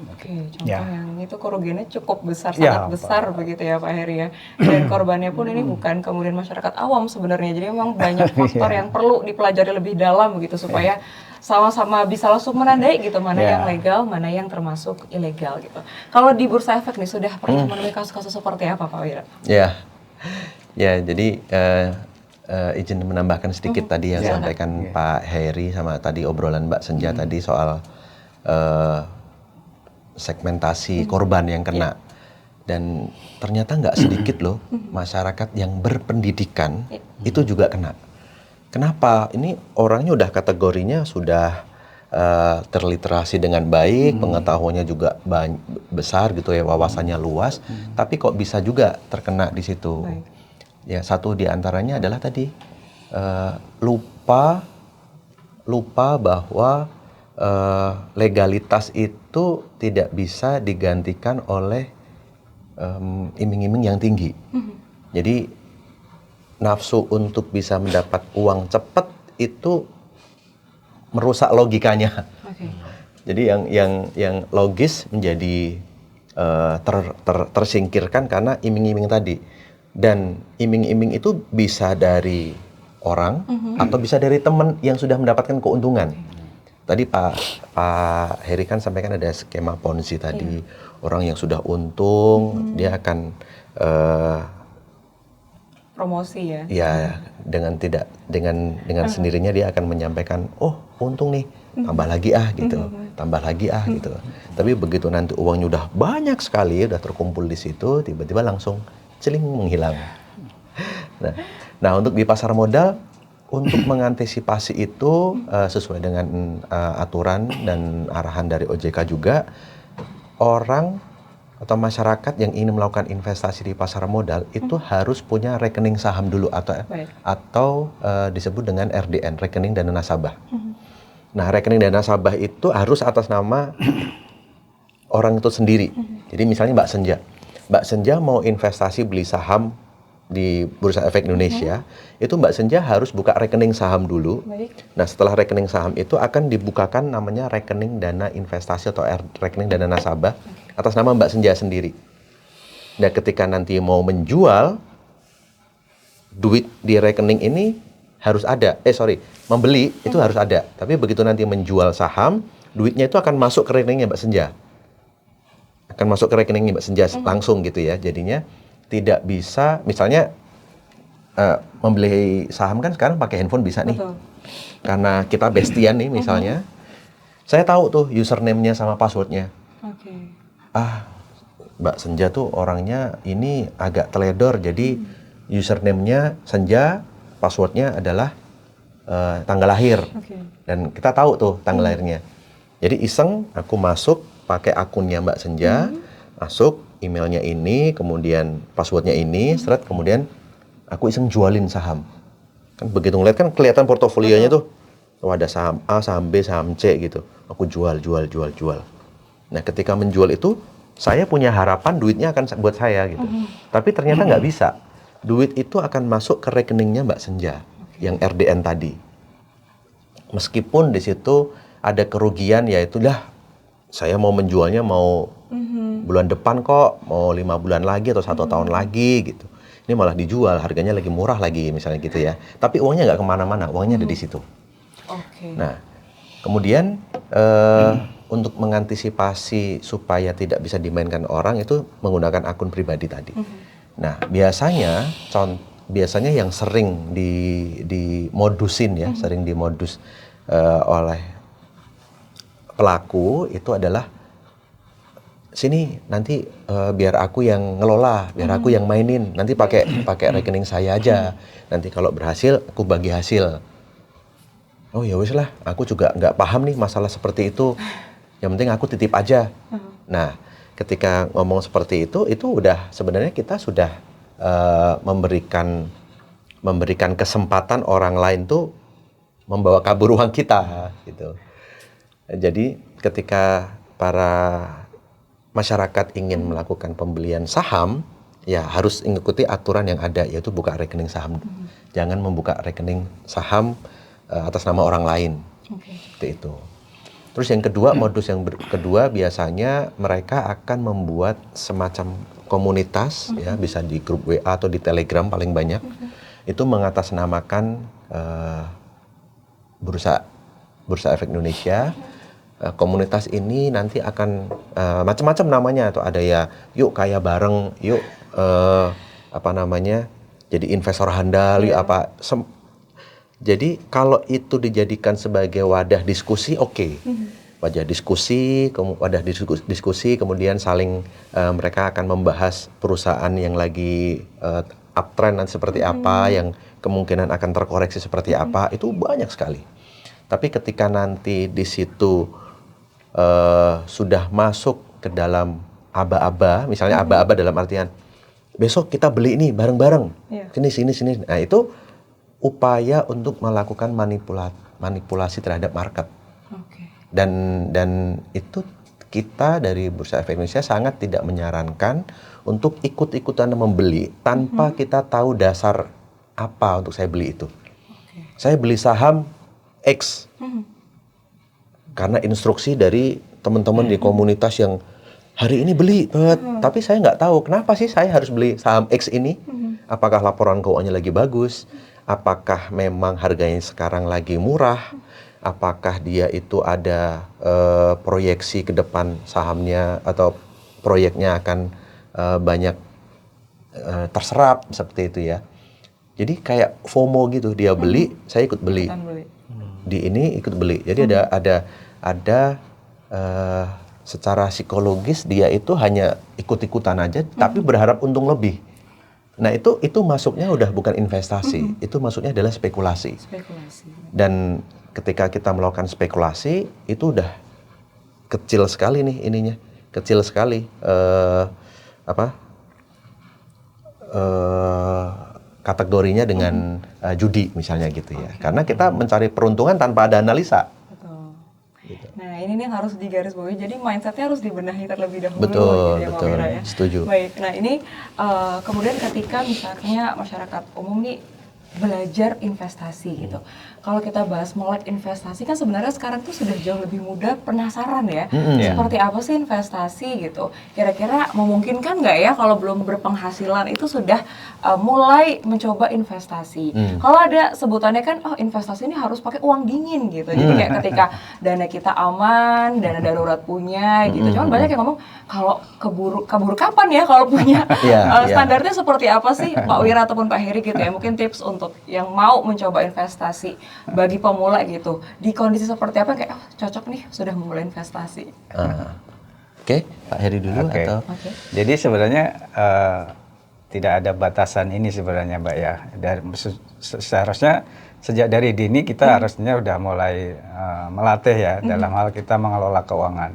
Oke, contoh yang itu kerugiannya cukup besar, sangat besar begitu ya Pak Heri ya. Dan korbannya pun ini bukan kemudian masyarakat awam sebenarnya. Jadi memang banyak faktor yang perlu dipelajari lebih dalam begitu supaya sama-sama bisa langsung menandai gitu mana yang legal, mana yang termasuk ilegal gitu. Kalau di Bursa Efek nih sudah pernah menemui kasus-kasus seperti apa Pak Wira? Ya, jadi izin menambahkan sedikit tadi yang disampaikan Pak Heri sama tadi obrolan Mbak Senja tadi soal segmentasi korban yang kena. Dan ternyata nggak sedikit loh masyarakat yang berpendidikan itu juga kena. Kenapa? Ini orangnya udah kategorinya sudah terliterasi dengan baik, pengetahuannya juga besar gitu ya, wawasannya luas, tapi kok bisa juga terkena di situ. Ya, satu di antaranya adalah tadi lupa bahwa legalitas itu tidak bisa digantikan oleh iming-iming yang tinggi. Jadi nafsu untuk bisa mendapat uang cepat itu merusak logikanya. Jadi yang logis menjadi tersingkirkan karena iming-iming tadi. Dan iming-iming itu bisa dari orang atau bisa dari teman yang sudah mendapatkan keuntungan. Tadi Pak Heri kan sampaikan ada skema Ponzi tadi. Orang yang sudah untung dia akan promosi ya. Ya, dengan sendirinya dia akan menyampaikan, "Oh, untung nih, tambah lagi gitu. Tambah lagi gitu." Tapi begitu nanti uangnya udah banyak sekali, udah terkumpul di situ, tiba-tiba langsung celing menghilang. Nah, untuk di pasar modal, untuk mengantisipasi itu sesuai dengan aturan dan arahan dari OJK juga, orang atau masyarakat yang ingin melakukan investasi di pasar modal itu harus punya rekening saham dulu atau disebut dengan RDN, rekening dana nasabah. Nah, rekening dana nasabah itu harus atas nama orang itu sendiri. Jadi misalnya Mbak Senja mau investasi beli saham di Bursa Efek Indonesia, itu Mbak Senja harus buka rekening saham dulu. Nah, setelah rekening saham itu akan dibukakan namanya rekening dana investasi atau rekening dana nasabah atas nama Mbak Senja sendiri. Nah, ketika nanti mau menjual, duit di rekening ini harus ada. Membeli itu harus ada. Tapi begitu nanti menjual saham, duitnya itu akan masuk ke rekeningnya Mbak Senja. Akan masuk ke rekeningnya Mbak Senja langsung gitu ya. Jadinya tidak bisa, misalnya membeli saham kan sekarang pakai handphone bisa nih. Karena kita bestian nih misalnya. Saya tahu tuh username-nya sama password-nya. Mbak Senja tuh orangnya ini agak teledor, jadi username-nya Senja, password-nya adalah tanggal lahir. Dan kita tahu tuh tanggal lahirnya. Jadi iseng aku masuk pakai akunnya Mbak Senja, masuk emailnya ini, kemudian passwordnya ini, kemudian aku iseng jualin saham. Kan begitu ngeliat kan kelihatan portofolionya tuh, ada saham A, saham B, saham C gitu. Aku jual. Nah, ketika menjual itu, saya punya harapan duitnya akan buat saya gitu. Tapi ternyata nggak bisa. Duit itu akan masuk ke rekeningnya Mbak Senja, yang RDN tadi. Meskipun di situ ada kerugian, yaitu saya mau menjualnya mau bulan depan kok, mau 5 bulan lagi atau 1 tahun lagi gitu. Ini malah dijual, harganya lagi murah lagi misalnya gitu ya. Tapi uangnya nggak kemana-mana, uangnya ada di situ. Nah, kemudian untuk mengantisipasi supaya tidak bisa dimainkan orang itu menggunakan akun pribadi tadi. Nah, biasanya yang sering dimodusin ya, sering dimodus oleh pelaku itu adalah sini nanti biar aku yang ngelola, biar aku yang mainin, nanti pakai rekening saya aja. Nanti kalau berhasil aku bagi hasil. Oh ya wis lah, aku juga nggak paham nih masalah seperti itu. Yang penting aku titip aja. Nah, ketika ngomong seperti itu udah sebenarnya kita sudah memberikan kesempatan orang lain tuh membawa kabur uang kita gitu. Jadi ketika para masyarakat ingin melakukan pembelian saham, ya harus mengikuti aturan yang ada, yaitu buka rekening saham. Jangan membuka rekening saham atas nama orang lain. Seperti itu. Terus yang kedua, modus yang kedua biasanya mereka akan membuat semacam komunitas, ya bisa di grup WA atau di Telegram paling banyak. Itu mengatasnamakan Bursa Efek Indonesia. Komunitas ini nanti akan macam-macam namanya, atau ada ya yuk kaya bareng, yuk jadi investor handal, yuk apa. Jadi kalau itu dijadikan sebagai wadah diskusi, oke. Wadah diskusi, kemudian saling mereka akan membahas perusahaan yang lagi uptrend nanti seperti apa, yang kemungkinan akan terkoreksi seperti apa, itu banyak sekali. Tapi ketika nanti di situ sudah masuk ke dalam aba-aba, misalnya aba-aba dalam artian besok kita beli ini bareng-bareng, sini. Nah itu upaya untuk melakukan manipulasi terhadap market. Dan itu kita dari Bursa Efek Indonesia sangat tidak menyarankan untuk ikut-ikutan membeli tanpa kita tahu dasar apa untuk saya beli itu. Saya beli saham X. Karena instruksi dari teman-teman di komunitas yang hari ini beli, tapi saya nggak tahu kenapa sih saya harus beli saham X ini. Apakah laporan keuangannya lagi bagus? Apakah memang harganya sekarang lagi murah? Apakah dia itu ada proyeksi ke depan sahamnya atau proyeknya akan banyak terserap seperti itu ya. Jadi kayak FOMO gitu, dia beli, saya ikut beli. Di ini ikut beli. Jadi ada secara psikologis dia itu hanya ikut-ikutan aja, tapi berharap untung lebih. Nah itu masuknya udah bukan investasi, itu masuknya adalah spekulasi. Dan ketika kita melakukan spekulasi itu udah kecil sekali nih ininya. kecil sekali kategorinya dengan judi misalnya gitu ya. Karena kita mencari peruntungan tanpa ada analisa. Betul. Gitu. Nah, ini nih yang harus digarisbawahi. Jadi mindsetnya harus dibenahi terlebih dahulu. Betul, gitu ya, Mbak betul. Wira, ya. Setuju. Baik. Nah, ini kemudian ketika misalnya masyarakat umum nih belajar investasi gitu. Kalau kita bahas melek investasi kan sebenarnya sekarang tuh sudah jauh lebih mudah, penasaran ya. Seperti apa sih investasi gitu. Kira-kira memungkinkan nggak ya kalau belum berpenghasilan itu sudah mulai mencoba investasi. Kalau ada sebutannya kan, oh investasi ini harus pakai uang dingin gitu. Jadi kayak ketika dana kita aman, dana darurat punya gitu. Cuman banyak yang ngomong kalau kabur kapan ya kalau punya. Standarnya seperti apa sih Pak Wira ataupun Pak Heri gitu ya. Mungkin tips untuk yang mau mencoba investasi bagi pemula gitu. Di kondisi seperti apa kayak cocok nih sudah memulai investasi. Oke, Pak Heri dulu atau? Jadi sebenarnya tidak ada batasan ini sebenarnya Mbak ya. Seharusnya sejak dari dini kita harusnya udah mulai melatih ya dalam hal kita mengelola keuangan.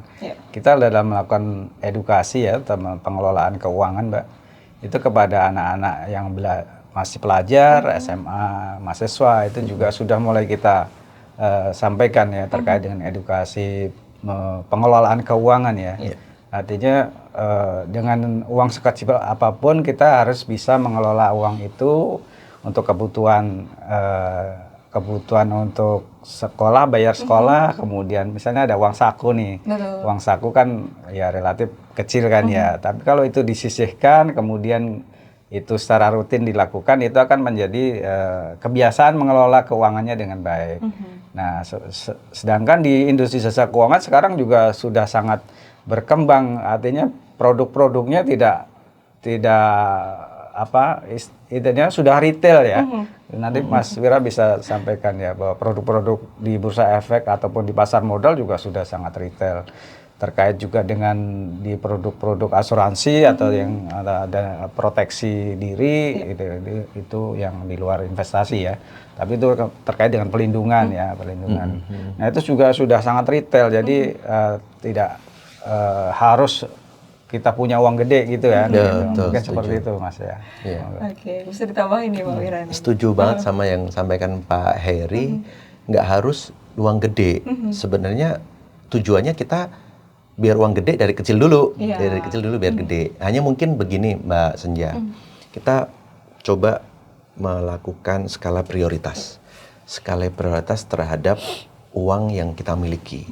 Kita dalam melakukan edukasi ya tentang pengelolaan keuangan Mbak, itu kepada anak-anak yang masih pelajar, SMA, mahasiswa itu juga sudah mulai kita sampaikan ya terkait dengan edukasi pengelolaan keuangan ya. Artinya dengan uang sekecil apapun kita harus bisa mengelola uang itu untuk kebutuhan untuk sekolah, bayar sekolah, kemudian misalnya ada uang saku nih. Uang saku kan ya relatif kecil kan ya, tapi kalau itu disisihkan kemudian itu secara rutin dilakukan, itu akan menjadi kebiasaan mengelola keuangannya dengan baik. Nah, sedangkan di industri jasa keuangan sekarang juga sudah sangat berkembang, artinya produk-produknya tidak intinya sudah retail ya. Nanti Mas Wira bisa sampaikan ya bahwa produk-produk di bursa efek ataupun di pasar modal juga sudah sangat retail. Terkait juga dengan di produk-produk asuransi atau yang ada proteksi diri itu yang di luar investasi ya, tapi itu terkait dengan pelindungan ya, pelindungan. Nah itu juga sudah sangat retail, jadi tidak harus kita punya uang gede gitu ya, mungkin seperti itu Mas ya. Oke, bisa ditambahin nih Pak Wira. Setuju banget sama yang sampaikan Pak Heri, nggak harus uang gede. Sebenarnya tujuannya kita biar uang gede dari kecil dulu, dari kecil dulu biar gede. Hanya mungkin begini Mbak Senja, kita coba melakukan skala prioritas terhadap uang yang kita miliki.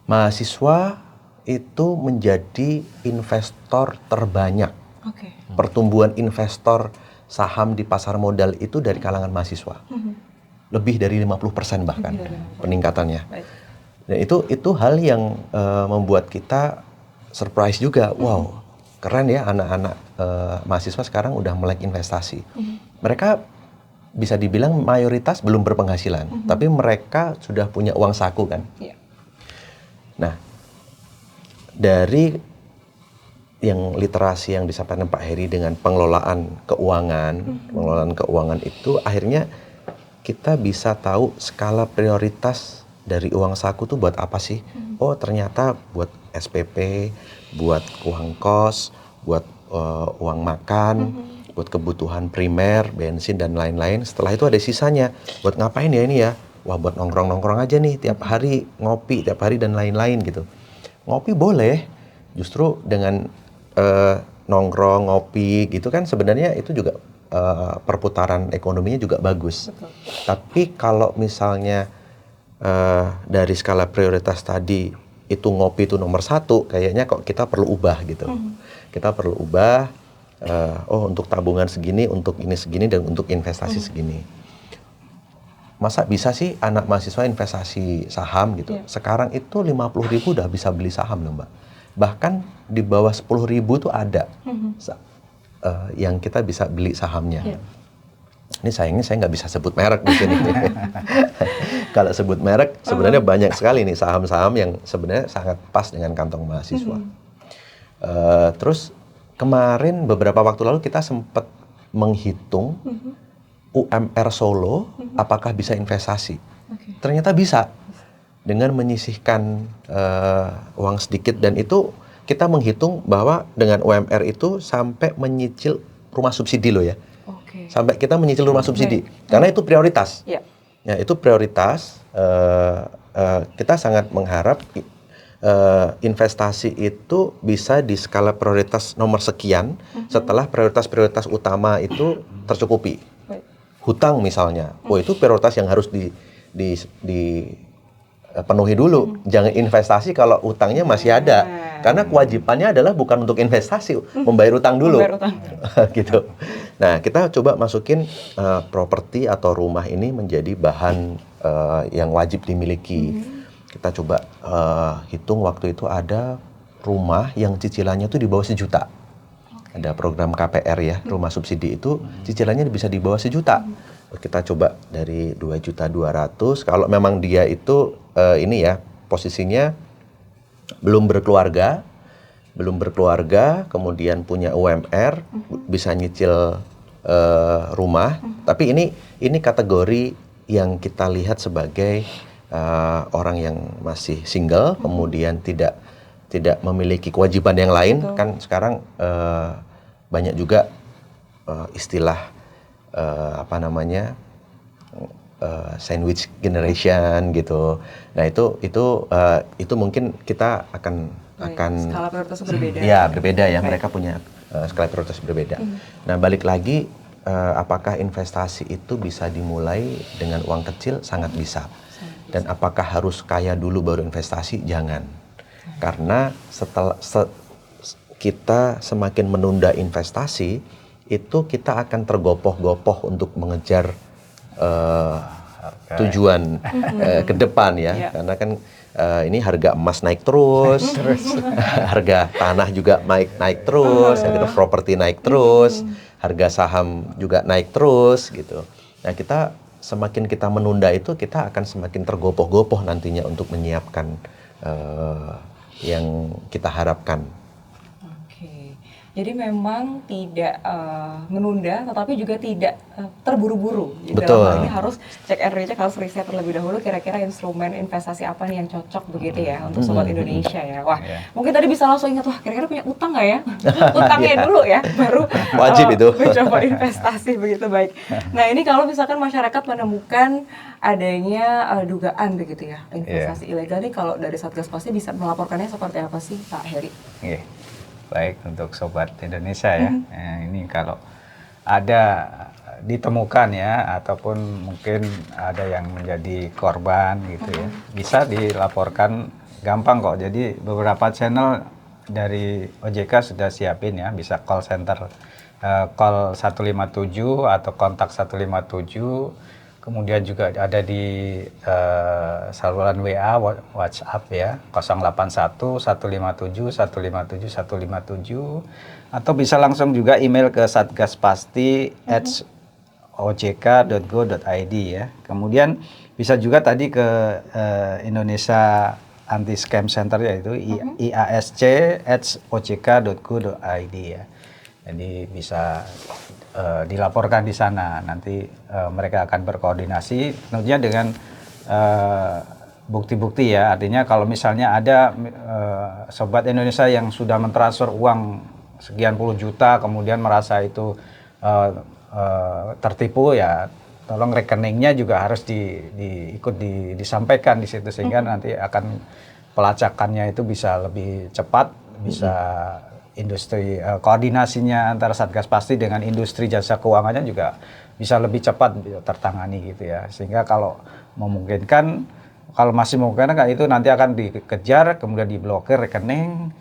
Mahasiswa itu menjadi investor terbanyak. Pertumbuhan investor saham di pasar modal itu dari kalangan mahasiswa. Lebih dari 50% bahkan peningkatannya. Dan itu hal yang membuat kita surprise juga. Wow, keren ya anak-anak mahasiswa sekarang udah melek investasi. Mereka bisa dibilang mayoritas belum berpenghasilan, tapi mereka sudah punya uang saku kan. Nah, dari yang literasi yang disampaikan Pak Heri dengan pengelolaan keuangan itu akhirnya kita bisa tahu skala prioritas dari uang saku tuh buat apa sih? Oh ternyata buat SPP, buat uang kos, buat uang makan, buat kebutuhan primer, bensin dan lain-lain. Setelah itu ada sisanya. Buat ngapain ya ini ya? Wah buat nongkrong-nongkrong aja nih, tiap hari ngopi, tiap hari dan lain-lain gitu. Ngopi boleh, justru dengan nongkrong, ngopi gitu kan sebenarnya itu juga perputaran ekonominya juga bagus. Tapi kalau misalnya dari skala prioritas tadi itu ngopi itu nomor satu, kayaknya kok kita perlu ubah gitu. Kita perlu ubah, untuk tabungan segini, untuk ini segini, dan untuk investasi segini. Masa bisa sih anak mahasiswa investasi saham gitu? Sekarang itu 50.000 udah bisa beli saham loh Mbak. Bahkan di bawah 10.000 tuh ada yang kita bisa beli sahamnya. Ini sayangnya saya nggak bisa sebut merek di sini. Kalau sebut merek, sebenarnya banyak sekali nih saham-saham yang sebenarnya sangat pas dengan kantong mahasiswa. Terus kemarin beberapa waktu lalu kita sempat menghitung UMR Solo apakah bisa investasi. Ternyata bisa dengan menyisihkan uang sedikit, dan itu kita menghitung bahwa dengan UMR itu sampai menyicil rumah subsidi loh ya. Oke. Sampai kita menyicil rumah subsidi. Karena itu prioritas. Ya. Ya, itu prioritas. Kita sangat mengharap investasi itu bisa di skala prioritas nomor sekian setelah prioritas-prioritas utama itu tercukupi. Baik. Hutang misalnya, itu prioritas yang harus penuhi dulu. Jangan investasi kalau utangnya masih ada. Karena kewajibannya adalah bukan untuk investasi, membayar utang dulu. Membayar utang. Gitu. Nah, kita coba masukin properti atau rumah ini menjadi bahan yang wajib dimiliki. Kita coba hitung waktu itu ada rumah yang cicilannya itu di bawah 1 juta. Ada program KPR ya, rumah subsidi itu cicilannya bisa di bawah 1 juta. Kita coba dari 2.200.000. Kalau memang dia itu ini ya posisinya belum berkeluarga, kemudian punya UMR, bisa nyicil rumah. Tapi ini kategori yang kita lihat sebagai orang yang masih single, kemudian tidak memiliki kewajiban yang lain. Betul. Kan sekarang banyak juga istilah sandwich generation gitu. Nah itu mungkin kita akan skala prioritas berbeda. Ya berbeda ya. Mereka punya skala prioritas berbeda. Nah balik lagi, apakah investasi itu bisa dimulai dengan uang kecil? Sangat bisa. Dan apakah harus kaya dulu baru investasi? Jangan. Karena setelah kita semakin menunda investasi, itu kita akan tergopoh-gopoh untuk mengejar tujuan ke depan ya. Karena kan ini harga emas naik terus, harga tanah juga naik terus, harga properti naik terus, harga saham juga naik terus gitu. Nah kita semakin kita menunda itu, kita akan semakin tergopoh-gopoh nantinya untuk menyiapkan yang kita harapkan. Oke, jadi memang tidak menunda, tetapi juga tidak terburu-buru. Betul. Dalam hal ini harus cek and recheck, harus riset terlebih dahulu kira-kira instrumen investasi apa nih yang cocok begitu ya untuk Sobat Indonesia ya. Wah, mungkin tadi bisa langsung ingat, wah kira-kira punya utang nggak ya? Utangnya dulu ya, baru wajib itu mencoba investasi begitu. Baik. Nah ini kalau misalkan masyarakat menemukan adanya dugaan begitu ya investasi ilegal nih, kalau dari Satgas pasti bisa melaporkannya seperti apa sih Pak Heri? Baik, untuk Sobat Indonesia ya, ini kalau ada ditemukan ya, ataupun mungkin ada yang menjadi korban gitu ya, bisa dilaporkan gampang kok. Jadi beberapa channel dari OJK sudah siapin ya, bisa call center, call 157 atau kontak 157. Kemudian juga ada di saluran WA, WhatsApp ya, 081 157 157 157, atau bisa langsung juga email ke satgaspasti@ojk.go.id ya. Kemudian bisa juga tadi ke Indonesia Anti Scam Center, yaitu iasc@ojk.go.id ya. Jadi bisa dilaporkan di sana, nanti mereka akan berkoordinasi tentunya dengan bukti-bukti ya. Artinya kalau misalnya ada Sobat Indonesia yang sudah mentransfer uang sekian puluh juta, kemudian merasa itu tertipu ya, tolong rekeningnya juga harus disampaikan di situ, sehingga nanti akan pelacakannya itu bisa lebih cepat, bisa industri koordinasinya antara Satgas Pasti dengan industri jasa keuangannya juga bisa lebih cepat tertangani gitu ya. Sehingga kalau memungkinkan, kalau masih memungkinkan itu nanti akan dikejar, kemudian diblokir rekening,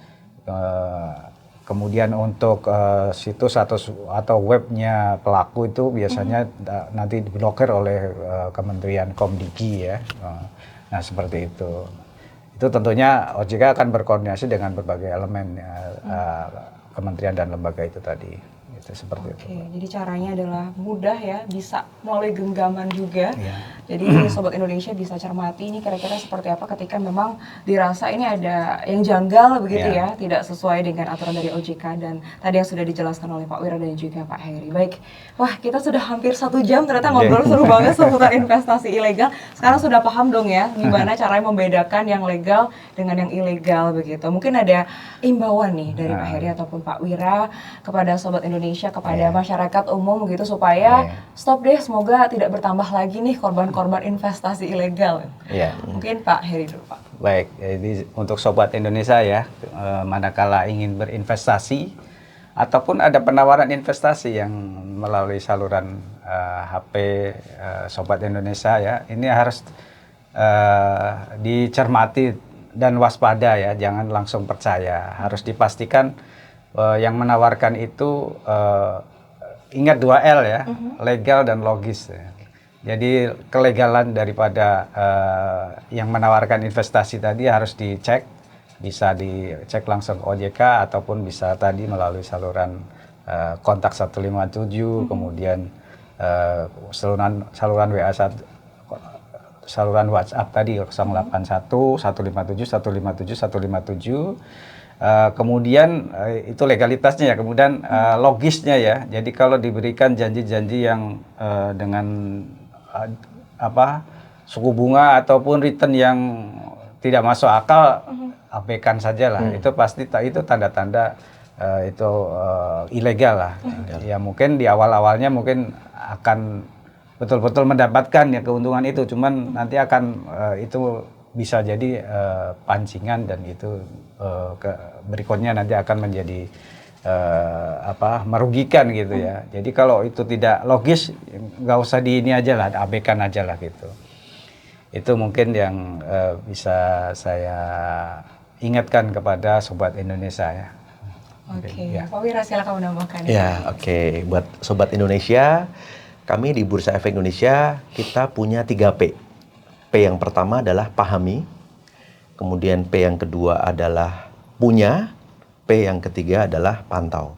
kemudian untuk situs atau webnya pelaku itu biasanya nanti diblokir oleh Kementerian Komdigi ya. Nah seperti itu. Itu tentunya OJK akan berkoordinasi dengan berbagai elemen kementerian dan lembaga itu tadi. gitu, seperti itu. Jadi caranya adalah mudah ya, bisa melalui genggaman juga. Iya. Jadi Sobat Indonesia bisa cermati ini kira-kira seperti apa ketika memang dirasa ini ada yang janggal begitu ya, tidak sesuai dengan aturan dari OJK dan tadi yang sudah dijelaskan oleh Pak Wira dan juga Pak Heri. Baik, wah kita sudah hampir 1 jam ternyata ngobrol seru banget seputar investasi ilegal. Sekarang sudah paham dong ya gimana caranya membedakan yang legal dengan yang ilegal begitu. Mungkin ada imbauan nih dari Pak Heri ataupun Pak Wira kepada Sobat Indonesia, kepada masyarakat umum gitu supaya stop deh, semoga tidak bertambah lagi nih korban-korban investasi ilegal. Mungkin Pak Heri dulu Pak. Baik, jadi untuk Sobat Indonesia ya, manakala ingin berinvestasi ataupun ada penawaran investasi yang melalui saluran HP Sobat Indonesia ya, ini harus dicermati dan waspada ya, jangan langsung percaya. Harus dipastikan yang menawarkan itu ingat 2L ya, legal dan logis. Ya. Jadi kelegalan daripada yang menawarkan investasi tadi harus dicek, bisa dicek langsung ke OJK ataupun bisa tadi melalui saluran kontak 157, kemudian saluran WA1, saluran WhatsApp tadi 081 157 157 157. Kemudian itu legalitasnya ya, kemudian logisnya ya. Jadi kalau diberikan janji-janji yang dengan suku bunga ataupun return yang tidak masuk akal, abaikan saja lah. Itu pasti itu tanda-tanda itu ilegal lah. Ya mungkin di awal-awalnya mungkin akan betul-betul mendapatkan ya keuntungan itu, cuman nanti akan itu bisa jadi pancingan dan itu berikutnya nanti akan menjadi merugikan gitu ya. Jadi kalau itu tidak logis, nggak usah di ini aja lah, abaikan aja lah gitu. Itu mungkin yang bisa saya ingatkan kepada Sobat Indonesia ya. Oke, Pak Wira silakan menambahkan. Oke. Buat Sobat Indonesia, kami di Bursa Efek Indonesia kita punya 3P. P yang pertama adalah pahami, kemudian P yang kedua adalah punya, P yang ketiga adalah pantau.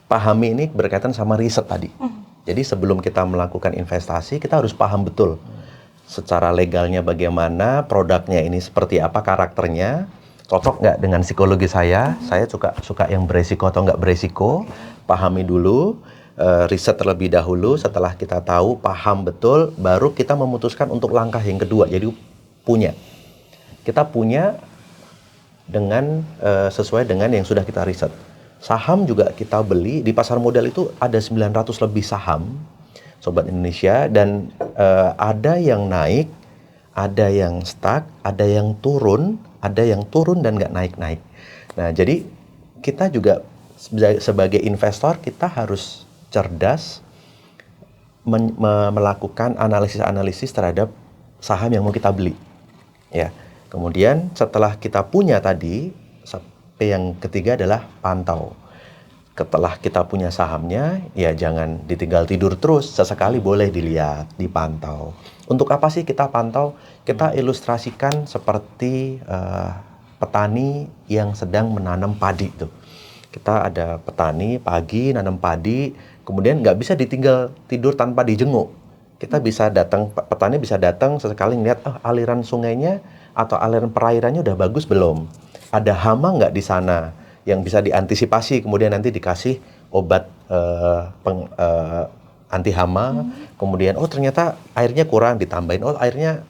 Pahami ini berkaitan sama riset tadi. Jadi sebelum kita melakukan investasi, kita harus paham betul secara legalnya bagaimana, produknya ini seperti apa karakternya, cocok nggak dengan psikologi saya suka yang beresiko atau nggak beresiko. Pahami dulu, riset terlebih dahulu. Setelah kita tahu, paham betul, baru kita memutuskan untuk langkah yang kedua. Jadi punya. Kita punya dengan sesuai dengan yang sudah kita riset. Saham juga kita beli di pasar modal itu ada 900 lebih saham, Sobat Indonesia, dan ada yang naik, ada yang stuck, ada yang turun dan nggak naik-naik. Nah, jadi kita juga sebagai investor kita harus cerdas melakukan analisis-analisis terhadap saham yang mau kita beli. Ya. Kemudian setelah kita punya tadi, P yang ketiga adalah pantau. Setelah kita punya sahamnya, ya jangan ditinggal tidur terus. Sesekali boleh dilihat, dipantau. Untuk apa sih kita pantau? Kita ilustrasikan seperti petani yang sedang menanam padi tuh. Kita ada petani pagi nanam padi, kemudian nggak bisa ditinggal tidur tanpa dijenguk. Kita bisa datang, petani bisa datang sesekali ngeliat, aliran sungainya atau aliran perairannya udah bagus belum? Ada hama nggak di sana yang bisa diantisipasi, kemudian nanti dikasih obat anti hama, kemudian ternyata airnya kurang, ditambahin, airnya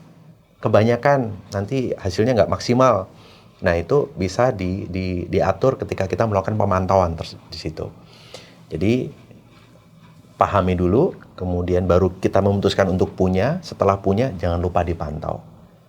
kebanyakan, nanti hasilnya nggak maksimal. Nah itu bisa diatur ketika kita melakukan pemantauan di situ. Jadi pahami dulu, kemudian baru kita memutuskan untuk punya. Setelah punya, jangan lupa dipantau.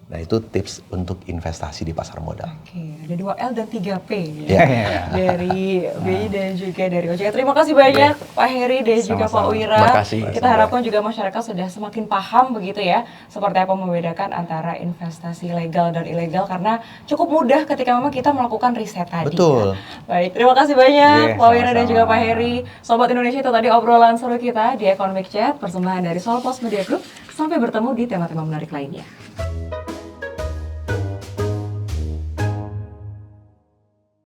Nah itu tips untuk investasi di pasar modal. Oke, ada 2L dan 3P ya. Dari BI dan juga dari OJK. Terima kasih banyak Pak Heri dan juga Pak Wira. Makasih. Kita harapkan juga masyarakat sudah semakin paham begitu ya, seperti apa membedakan antara investasi legal dan ilegal, karena cukup mudah ketika memang kita melakukan riset tadi. Betul. Ya. Baik, terima kasih banyak Pak Wira dan juga Pak Heri. Sobat Indonesia, itu tadi obrolan seru kita di Economic Chat, persembahan dari Solpos Media Group. Sampai bertemu di tema-tema menarik lainnya.